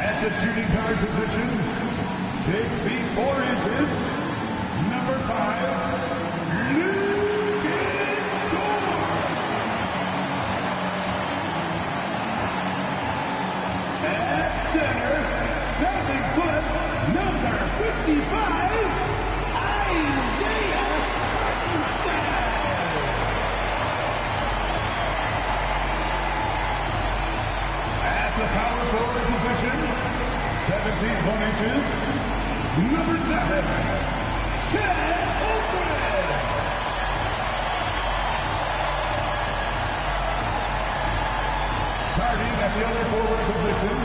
At the shooting guard position, 6 feet 4 inches, number 5, at center, 7-foot, number 55, Isaiah Hartenstein. At the power forward position, 17 inches, number 7, Ted Oakwood. Starting at the other forward position,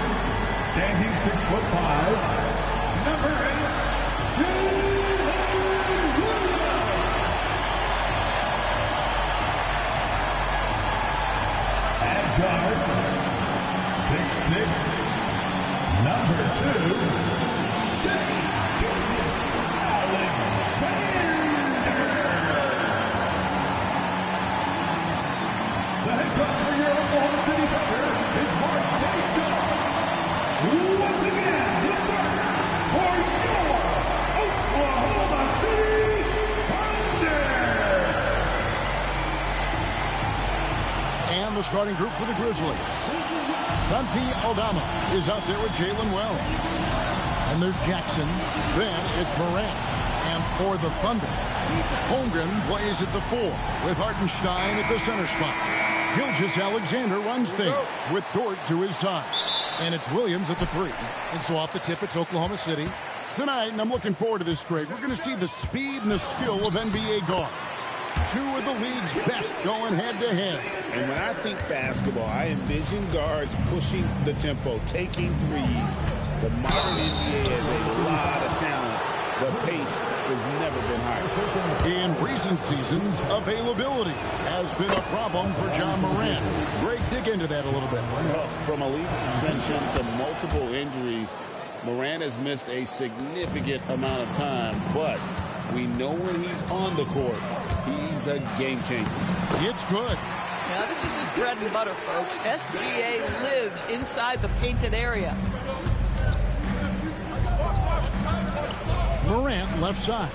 standing 6'5", number 8, Jalen Williams. At guard, 6'6", number 2, St. Alexander. The head coach for your Oklahoma City Thunder is Mark Davis. Once again, the starter for your Oklahoma City Thunder. And the starting group for the Grizzlies. Santi Aldama is out there with Jalen Wells. And there's Jackson. Then it's Morant. And for the Thunder, Holmgren plays at the 4 with Hartenstein at the center spot. Gilgeous-Alexander runs things with Dort to his side. And it's Williams at the 3. And so off the tip, it's Oklahoma City. Tonight, and I'm looking forward to this, Greg, we're going to see the speed and the skill of NBA guards. 2 of the league's best going head-to-head. And when I think basketball, I envision guards pushing the tempo, taking threes. The modern NBA has a lot of talent. The pace has never been higher. In recent seasons, availability has been a problem for John Morant. Greg, dig into that a little bit. Well, from a league suspension to multiple injuries, Morant has missed a significant amount of time, but we know when he's on the court, he's a game changer. It's good. Now, this is his bread and butter, folks. SGA lives inside the painted area. Morant left side.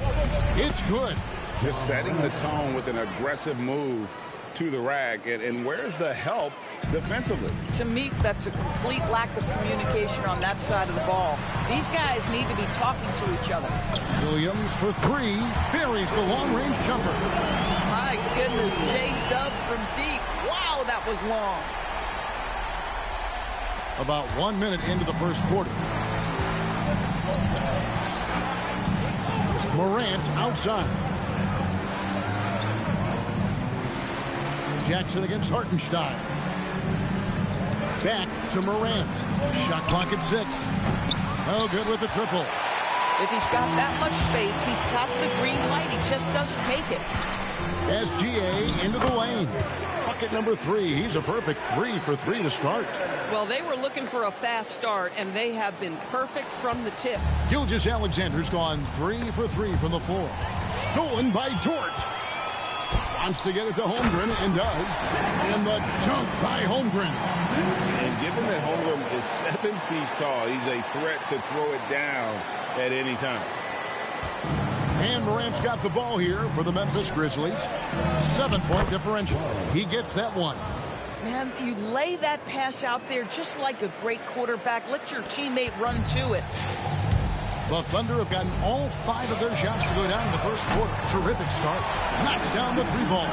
It's good. Just setting the tone with an aggressive move to the rack. And where's the help defensively? To me, that's a complete lack of communication on that side of the ball. These guys need to be talking to each other. Williams for 3. Buries the long-range jumper. My goodness, J-Dub from deep. Wow, that was long. About 1 minute into the first quarter. Morant outside. Jackson against Hartenstein. Back to Morant. Shot clock at 6. No good with the triple. If he's got that much space, he's got the green light. He just doesn't make it. SGA into the lane. Bucket number 3. He's a perfect 3 for 3 to start. Well, they were looking for a fast start, and they have been perfect from the tip. Gilgeous-Alexander's gone 3 for 3 from the floor. Stolen by Dort. Wants to get it to Holmgren, and does. And the dunk by Holmgren. And given that Holmgren is 7 feet tall, he's a threat to throw it down at any time. And Morant's got the ball here for the Memphis Grizzlies. 7-point differential. He gets that one. Man, you lay that pass out there just like a great quarterback. Let your teammate run to it. The Thunder have gotten all 5 of their shots to go down in the first quarter. Terrific start. Knocks down the 3-ball.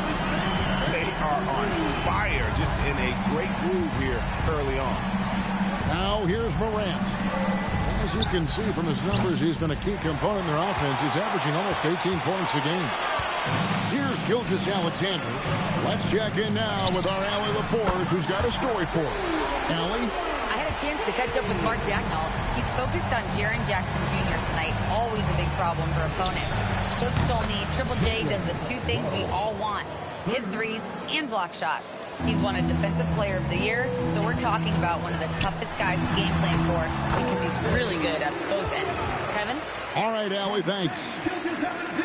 They are on fire, just in a great groove here early on. Now here's Morant. As you can see from his numbers, he's been a key component in their offense. He's averaging almost 18 points a game. Here's Gilgeous-Alexander. Let's check in now with our Allie LaForge, who's got a story for us. Allie? I had a chance to catch up with Mark Dagnall. He's focused on Jaren Jackson Jr. tonight, always a big problem for opponents. Coach told me Triple J does the 2 things we all want, hit threes and block shots. He's won a Defensive Player of the Year, so we're talking about one of the toughest guys to game plan for because he's really good at both ends. Kevin? All right, Allie, thanks.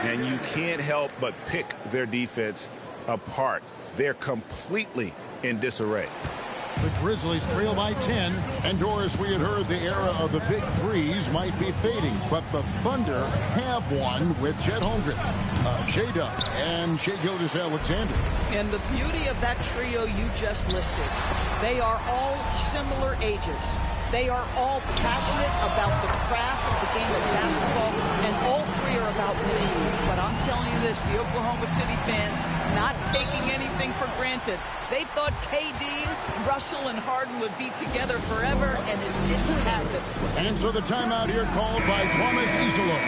And you can't help but pick their defense apart. They're completely in disarray. The Grizzlies trail by 10. And Doris, we had heard the era of the big threes might be fading, but the Thunder have one with Chet Holmgren, J-Dub, and Shai Gilgeous-Alexander. And the beauty of that trio you just listed, they are all similar ages. They are all passionate about the craft of the game of basketball, and all three are about winning. But I'm telling you this, the Oklahoma City fans not taking anything for granted. They thought KD, Russell, and Harden would be together forever, and it didn't happen. And so the timeout here called by Thomas Iserlohn.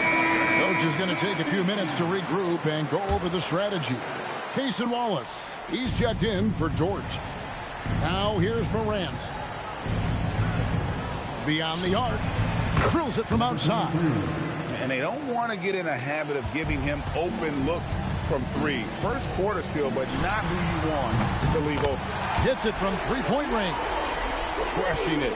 Coach is going to take a few minutes to regroup and go over the strategy. Cason Wallace, he's checked in for George. Now here's Morant. Beyond the arc, drills it from outside. And they don't want to get in a habit of giving him open looks from three. First quarter still, but not who you want to leave open. Hits it from three-point range. Crushing it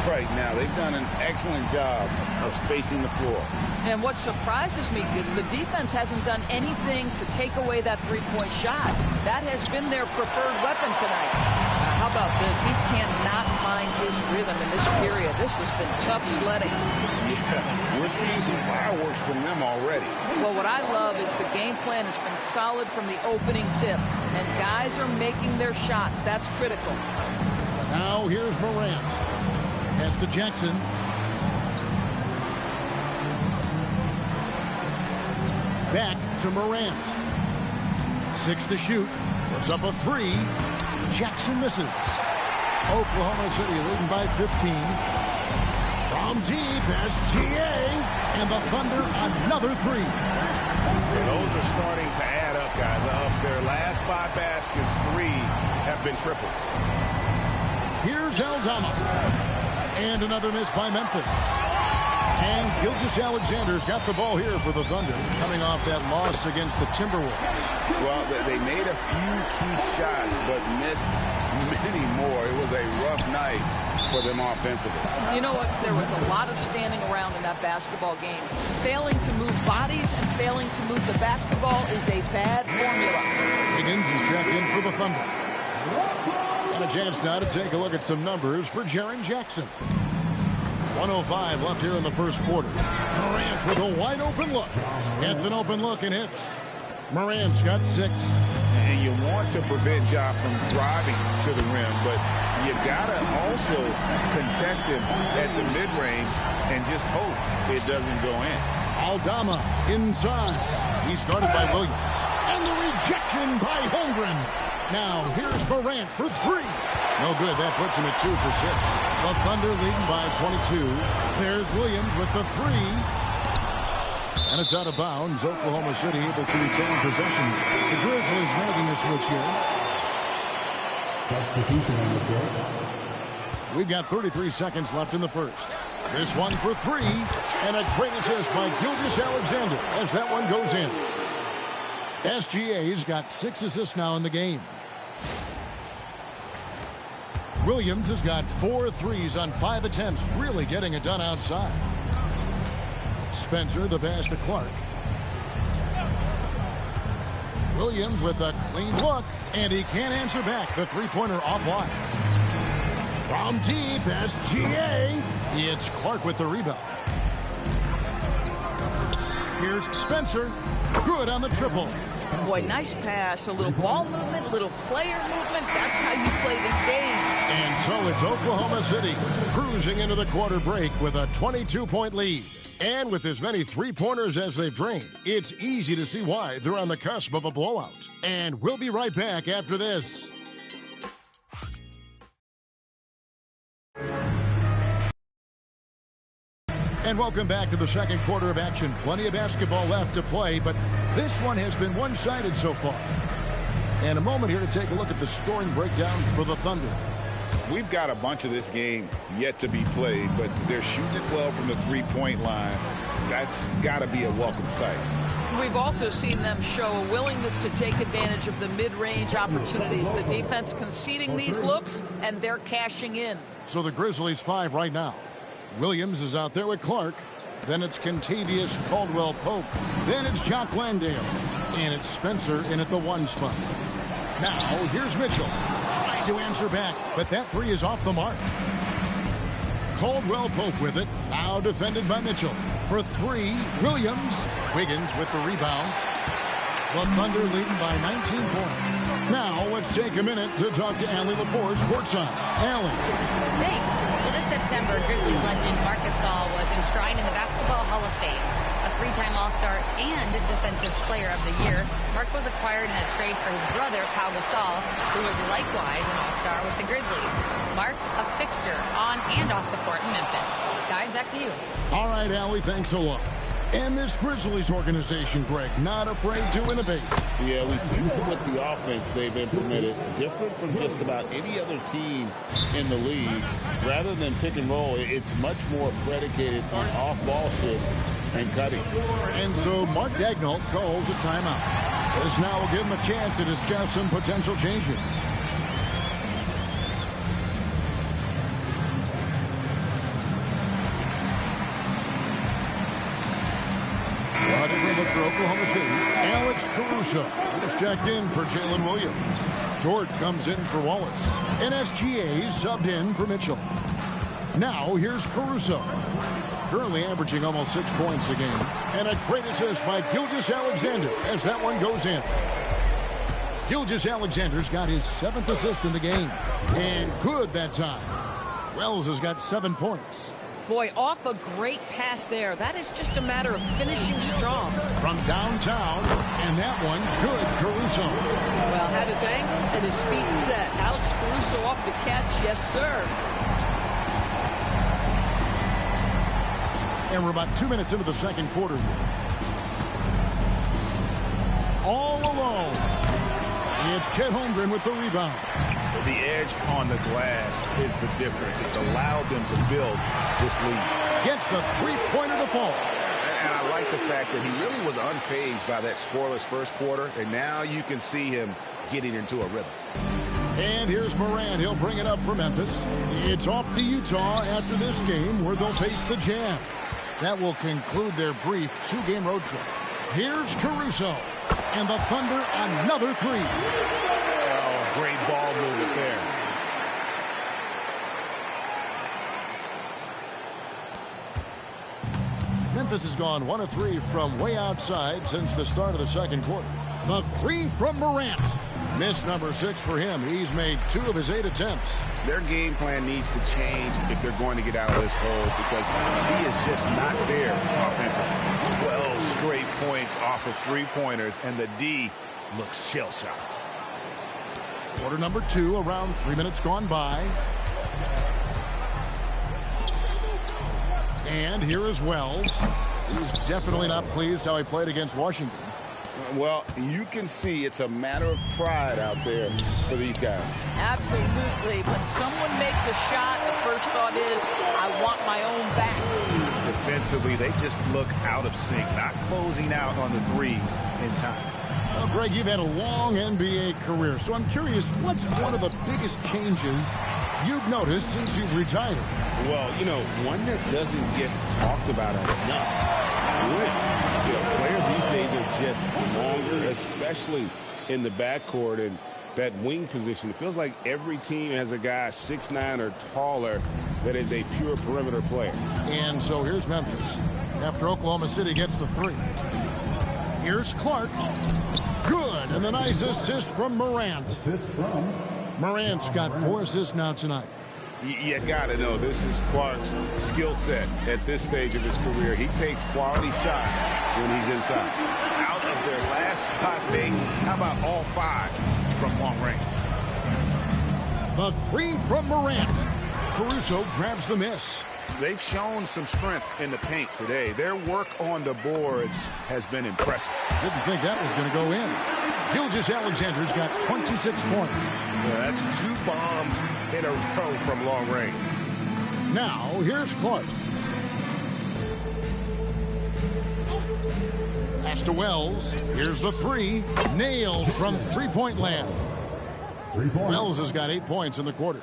right now. They've done an excellent job of spacing the floor. And what surprises me is the defense hasn't done anything to take away that three-point shot. That has been their preferred weapon tonight. How about this? He cannot find his rhythm in this period. This has been tough sledding. Yeah, we're seeing some fireworks from them already. Well, what I love is the game plan has been solid from the opening tip, and guys are making their shots. That's critical. Now here's Morant. Pass to Jackson. Back to Morant. 6 to shoot. Puts up a 3. Jackson misses. Oklahoma City leading by 15. From deep, SGA. And the Thunder another 3. Those are starting to add up, guys. Of their last 5 baskets, 3 have been triples. Here's Aldama. And another miss by Memphis. And Gilgeous-Alexander's got the ball here for the Thunder, coming off that loss against the Timberwolves. Well, they made a few key shots, but missed many more. It was a rough night for them offensively. You know what? There was a lot of standing around in that basketball game. Failing to move bodies and failing to move the basketball is a bad formula. Higgins is checked in for the Thunder. And a chance now to take a look at some numbers for Jaren Jackson. 1:05 left here in the first quarter. Morant with a wide open look. Gets an open look and hits. Morant's got 6. And you want to prevent Ja from driving to the rim, but you gotta also contest him at the mid-range and just hope it doesn't go in. Aldama inside. He's guarded by Williams. And the rejection by Holmgren. Now here's Morant for 3. No good. That puts him at 2 for 6. The Thunder leading by 22. There's Williams with the 3. And it's out of bounds. Oklahoma City able to retain possession. The Grizzlies making a switch here. Substitution on the floor. We've got 33 seconds left in the first. This one for 3. And a great assist by Gilgeous-Alexander as that one goes in. SGA's got 6 assists now in the game. Williams has got 4 threes on 5 attempts, really getting it done outside. Spencer, the pass to Clark. Williams with a clean look, and he can't answer back. The three-pointer offline. From deep, SGA. It's Clark with the rebound. Here's Spencer. Good on the triple. Boy, nice pass. A little ball movement, a little player movement. That's how you play this game. And so it's Oklahoma City cruising into the quarter break with a 22-point lead. And with as many three-pointers as they've drained, it's easy to see why they're on the cusp of a blowout. And we'll be right back after this. And welcome back to the second quarter of action. Plenty of basketball left to play, but this one has been one-sided so far. And a moment here to take a look at the scoring breakdown for the Thunder. We've got a bunch of this game yet to be played, but they're shooting it well from the three-point line. That's got to be a welcome sight. We've also seen them show a willingness to take advantage of the mid-range opportunities. The defense conceding these looks, and they're cashing in. So the Grizzlies 5 right now. Williams is out there with Clark. Then it's Kentavious Caldwell-Pope. Then it's Jock Landale. And it's Spencer in at the 1 spot. Now, here's Mitchell. Trying to answer back, but that three is off the mark. Caldwell Pope with it. Now defended by Mitchell. For three, Williams. Wiggins with the rebound. The Thunder leading by 19 points. Now let's take a minute to talk to Allie LaForce courtside. Allie. Thanks. Well, this September, Grizzlies legend Marc Gasol was enshrined in the Basketball Hall of Fame. A three-time All-Star and Defensive Player of the Year, Marc was acquired in a trade for his brother, Pau Gasol, who was likewise an All-Star with the Grizzlies. Marc, a fixture on and off the court in Memphis. Guys, back to you. All right, Allie, thanks a lot. And this Grizzlies organization, Greg, not afraid to innovate. Yeah, we see that with the offense they've implemented, different from just about any other team in the league. Rather than pick and roll, it's much more predicated on off-ball shifts and cutting. And so Mark Daigneault calls a timeout. This now will give him a chance to discuss some potential changes. For Oklahoma City, Alex Caruso is checked in for Jalen Williams. Dort comes in for Wallace. NSGA subbed in for Mitchell. Now here's Caruso. Currently averaging almost 6 points a game. And a great assist by Gilgeous-Alexander as that one goes in. Gilgeous-Alexander's got his 7th assist in the game. And good that time. Wells has got 7 points. Boy, off a great pass there. That is just a matter of finishing strong. From downtown, and that one's good, Caruso. Well, had his angle and his feet set. Alex Caruso off the catch, yes, sir. And we're about 2 minutes into the second quarter here. All alone. It's Chet Holmgren with the rebound. The edge on the glass is the difference. It's allowed them to build this lead. Gets the three-pointer to fall. And I like the fact that he really was unfazed by that scoreless first quarter, and now you can see him getting into a rhythm. And here's Morant. He'll bring it up for Memphis. It's off to Utah after this game where they'll face the Jazz. That will conclude their brief 2-game road trip. Here's Caruso. And the Thunder another three. Oh, great ball movement there. Memphis has gone 1 of 3 from way outside since the start of the second quarter. The three from Morant. Miss number 6 for him. He's made 2 of his 8 attempts. Their game plan needs to change if they're going to get out of this hole because he is just not there offensively. 12 straight points off of three-pointers, and the D looks shell-shocked. Quarter number 2, around 3 minutes gone by. And here is Wells. He's definitely not pleased how he played against Washington. Well, you can see it's a matter of pride out there for these guys. Absolutely. When someone makes a shot, the first thought is, I want my own back. Defensively, they just look out of sync, not closing out on the threes in time. Well, Greg, you've had a long NBA career, so I'm curious, what's one of the biggest changes you've noticed since you've retired? Well, you know, one that doesn't get talked about enough. You know, players these days are just longer, especially in the backcourt and that wing position. It feels like every team has a guy 6'9" or taller that is a pure perimeter player. And so here's Memphis after Oklahoma City gets the three. Here's Clark. Good. And the nice assist from Morant. Morant's got 4 assists now tonight. You got to know, this is Clark's skill set at this stage of his career. He takes quality shots when he's inside. Out of their last 5 days, how about all 5 from long range? The three from Morant. Caruso grabs the miss. They've shown some strength in the paint today. Their work on the boards has been impressive. Didn't think that was going to go in. Gilgeous-Alexander's got 26 points. Yeah, that's 2 bombs in a row from long range. Now, here's Clark. Pass to Wells. Here's the three. Nailed from three-point land. Wells has got 8 points in the quarter.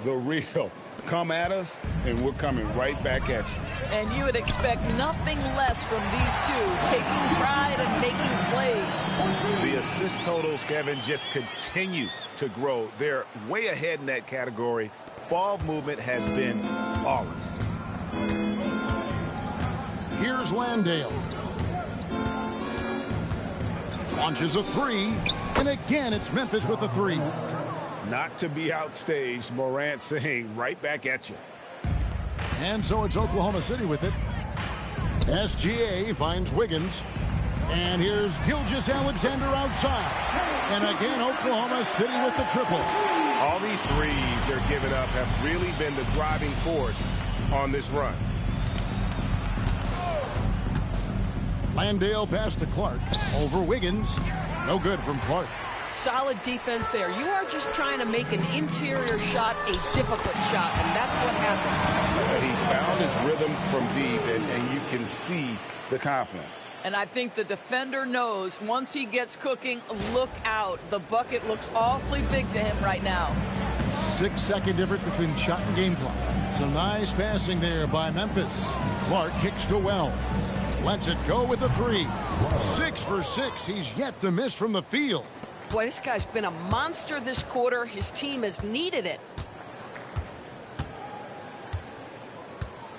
The real Come at us, and we're coming right back at you. And you would expect nothing less from these two, taking pride and making plays. The assist totals, Kevin, just continue to grow. They're way ahead in that category. Ball movement has been flawless. Here's Landale. Launches a three, and again it's Memphis with the three. Not to be outstaged, Morant saying right back at you. And so it's Oklahoma City with it. SGA finds Wiggins. And here's Gilgeous-Alexander outside. And again, Oklahoma City with the triple. All these threes they're giving up have really been the driving force on this run. Landale pass to Clark. Over Wiggins. No good from Clark. Solid defense there. You are just trying to make an interior shot a difficult shot, and that's what happened. He's found his rhythm from deep, and you can see the confidence. And I think the defender knows once he gets cooking, look out. The bucket looks awfully big to him right now. 6-second difference between shot and game clock. Some nice passing there by Memphis. Clark kicks to Wells. Lets it go with a three. 6 for 6. He's yet to miss from the field. Boy, this guy's been a monster this quarter. His team has needed it.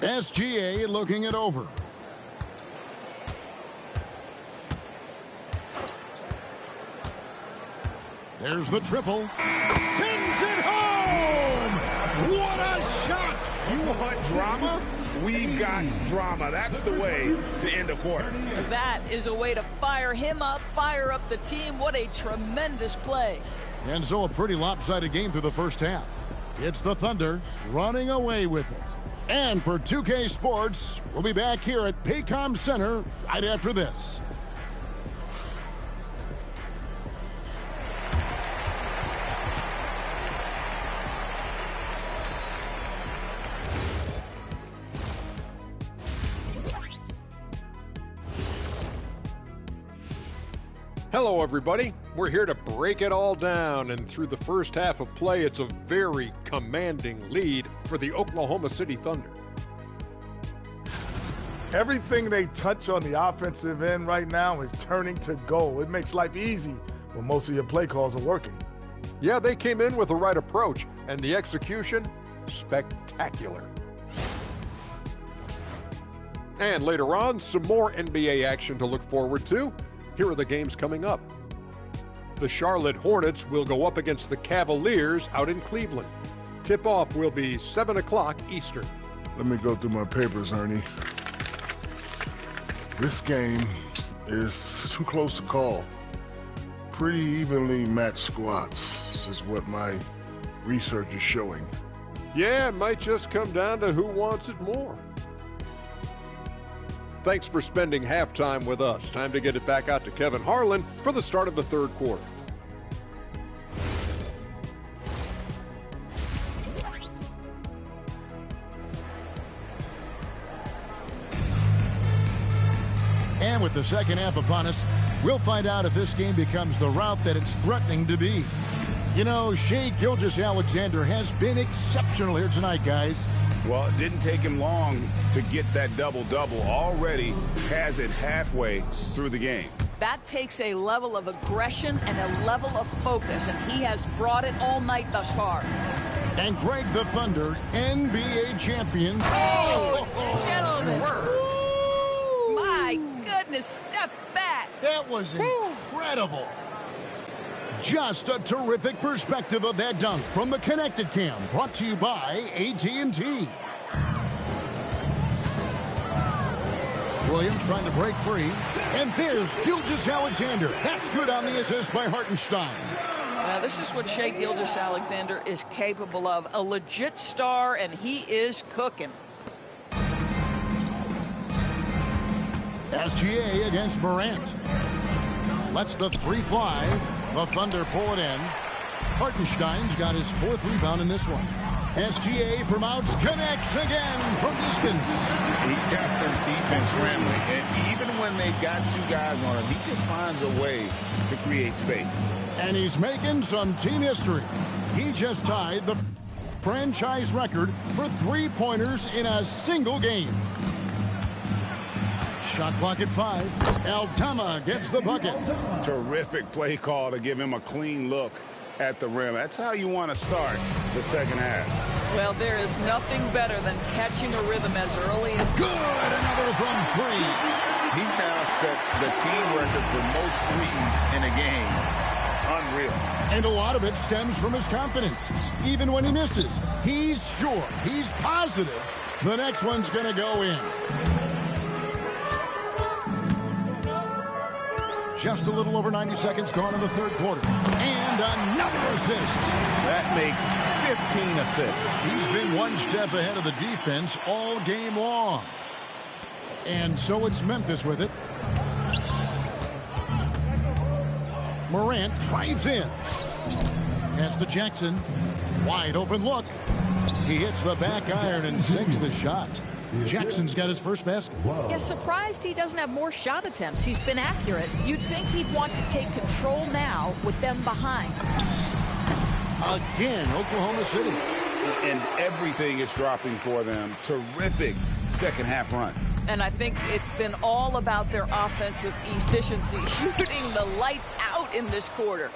SGA looking it over. There's the triple. Sends it home! What a shot! You want drama? We got drama. That's the way to end a quarter. That is a way to fire him up, fire up the team. What a tremendous play. And so a pretty lopsided game through the first half. It's the Thunder running away with it. And for 2K Sports, we'll be back here at Paycom Center right after this. Hello, everybody. We're here to break it all down, and through the first half of play, it's a very commanding lead for the Oklahoma City Thunder. Everything they touch on the offensive end right now is turning to goal. It makes life easy when most of your play calls are working. Yeah, they came in with the right approach, and the execution, spectacular. And later on, some more NBA action to look forward to. Here are the games coming up. The Charlotte Hornets will go up against the Cavaliers out in Cleveland. Tip-off will be 7 o'clock Eastern. Let me go through my papers, Ernie. This game is too close to call. Pretty evenly matched squads. This is what my research is showing. Yeah, it might just come down to who wants it more. Thanks for spending halftime with us. Time to get it back out to Kevin Harlan for the start of the third quarter. And with the second half upon us, we'll find out if this game becomes the route that it's threatening to be. You know, Shai Gilgeous-Alexander has been exceptional here tonight, guys. Well, it didn't take him long to get that double-double. Already has it halfway through the game. That takes a level of aggression and a level of focus, and he has brought it all night thus far. And Greg the Thunder, NBA champion. Oh, gentlemen. Woo! My goodness, step back. That was incredible. Just a terrific perspective of that dunk from the Connected Cam, brought to you by AT&T. Williams trying to break free, and there's Gilgeous-Alexander. That's good on the assist by Hartenstein. Now, this is what Shai Gilgeous-Alexander is capable of. A legit star, and he is cooking. SGA against Morant. Lets the three fly. The Thunder pull it in. Hartenstein's got his fourth rebound in this one. SGA from outs connects again from distance. He's got this defense scrambling, and even when they've got two guys on him, he just finds a way to create space. And he's making some team history. He just tied the... franchise record for three-pointers in a single game. Shot clock at 5. Aldama gets the bucket. Terrific play call to give him a clean look at the rim. That's how you want to start the second half. Well, there is nothing better than catching a rhythm as early as... Good! Another from 3. He's now set the team record for most threes in a game. Unreal. And a lot of it stems from his confidence. Even when he misses, he's sure, he's positive the next one's going to go in. Just a little over 90 seconds gone in the third quarter. And another assist. That makes 15 assists. He's been one step ahead of the defense all game long. And so it's Memphis with it. Morant drives in. Pass to Jackson. Wide open look. He hits the back iron and sinks the shot. Jackson's got his first basket. Yeah, surprised he doesn't have more shot attempts. He's been accurate. You'd think he'd want to take control now with them behind. Again, Oklahoma City. And everything is dropping for them. Terrific second half run. And I think it's been all about their offensive efficiency, shooting the lights out in this quarter.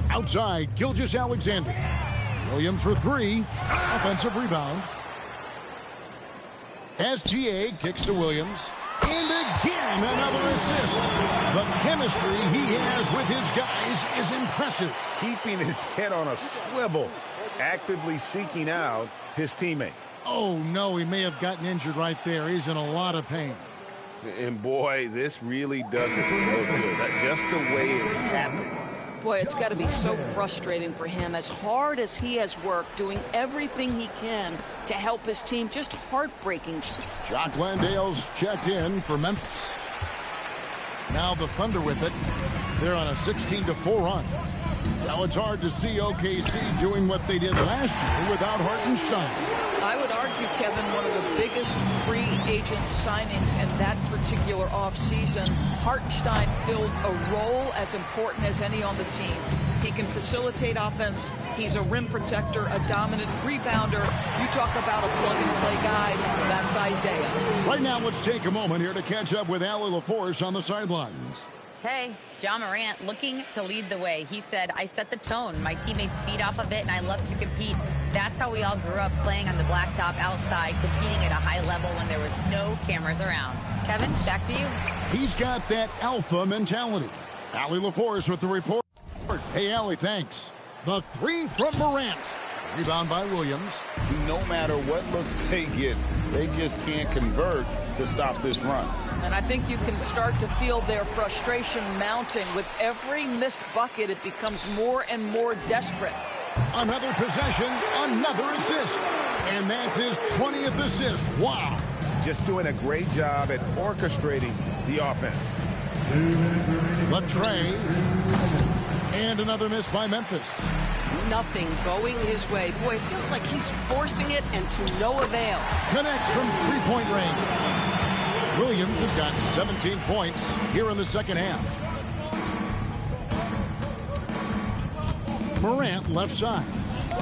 Outside, Gilgeous-Alexander. Williams for 3. Offensive rebound. SGA kicks to Williams. And again, another assist. The chemistry he has with his guys is impressive. Keeping his head on a swivel, actively seeking out his teammate. Oh, no, he may have gotten injured right there. He's in a lot of pain. And, boy, this really doesn't look good. That's just the way it happened. Boy, it's got to be so frustrating for him. As hard as he has worked, doing everything he can to help his team, just heartbreaking. Jock Landale's checked in for Memphis. Now the Thunder with it. They're on a 16-4 run. Now it's hard to see OKC doing what they did last year without Hartenstein. I would argue, Kevin, one of the biggest free agent signings in that particular offseason. Hartenstein fills a role as important as any on the team. He can facilitate offense. He's a rim protector, a dominant rebounder. You talk about a plug-and-play guy, that's Isaiah. Right now, let's take a moment here to catch up with Allie LaForce on the sidelines. Hey, John Morant looking to lead the way. He said, I set the tone. My teammates feed off of it, and I love to compete. That's how we all grew up, playing on the blacktop outside, competing at a high level when there was no cameras around. Kevin, back to you. He's got that alpha mentality. Allie LaForce with the report. Hey, Allie, thanks. The 3 from Morant. Rebound by Williams. No matter what looks they get, they just can't convert to stop this run. And I think you can start to feel their frustration mounting. With every missed bucket, it becomes more and more desperate. Another possession, another assist. And that's his 20th assist. Wow. Just doing a great job at orchestrating the offense. Latrey. And another miss by Memphis. Nothing going his way. Boy, it feels like he's forcing it and to no avail. Connects from three-point range. Williams has got 17 points here in the second half. Morant left side.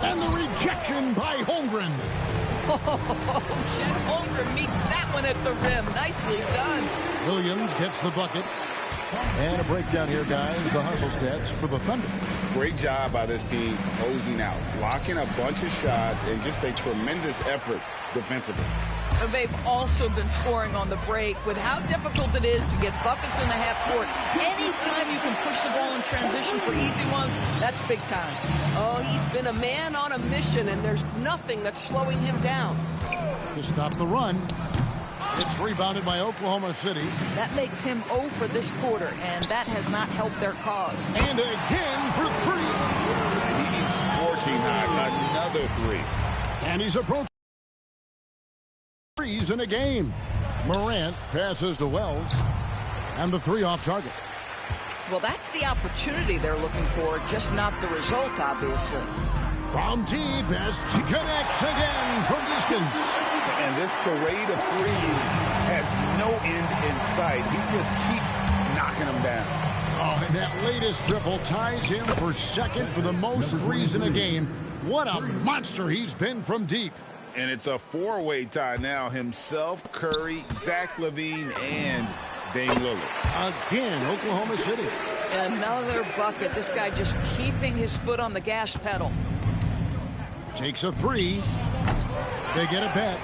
And the rejection by Holmgren. Oh, Chet Holmgren meets that one at the rim. Nicely done. Williams gets the bucket. And a breakdown here, guys. The hustle stats for the Thunder. Great job by this team closing out, blocking a bunch of shots, and just a tremendous effort defensively. They've also been scoring on the break. With how difficult it is to get buckets in the half court, anytime you can push the ball in transition for easy ones, that's big time. Oh, he's been a man on a mission, and there's nothing that's slowing him down. To stop the run, it's rebounded by Oklahoma City. That makes him 0 for this quarter, and that has not helped their cause. And again for 3. He's scorching hot, another 3. And he's approaching threes in a game. Morant passes to Wells. And the 3 off target. Well, that's the opportunity they're looking for, just not the result, obviously. From deep as he connects again from distance. And this parade of threes has no end in sight. He just keeps knocking them down. Oh, and that latest triple ties him for second for the most threes in a game. What a monster he's been from deep. And it's a four-way tie now. Himself, Curry, Zach LaVine, and Dame Lillard. Again, Oklahoma City. Another bucket. This guy just keeping his foot on the gas pedal. Takes a three. They get a bet.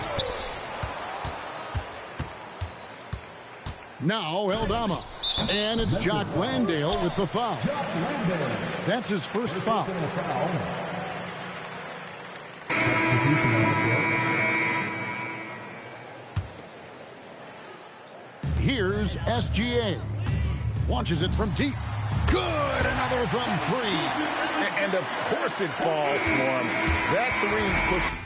Now Eldama. And it's Jock Landale with the foul. That's his first foul. Here's SGA. Launches it from deep. Good! Another from three. And of course it falls for him. That three pushed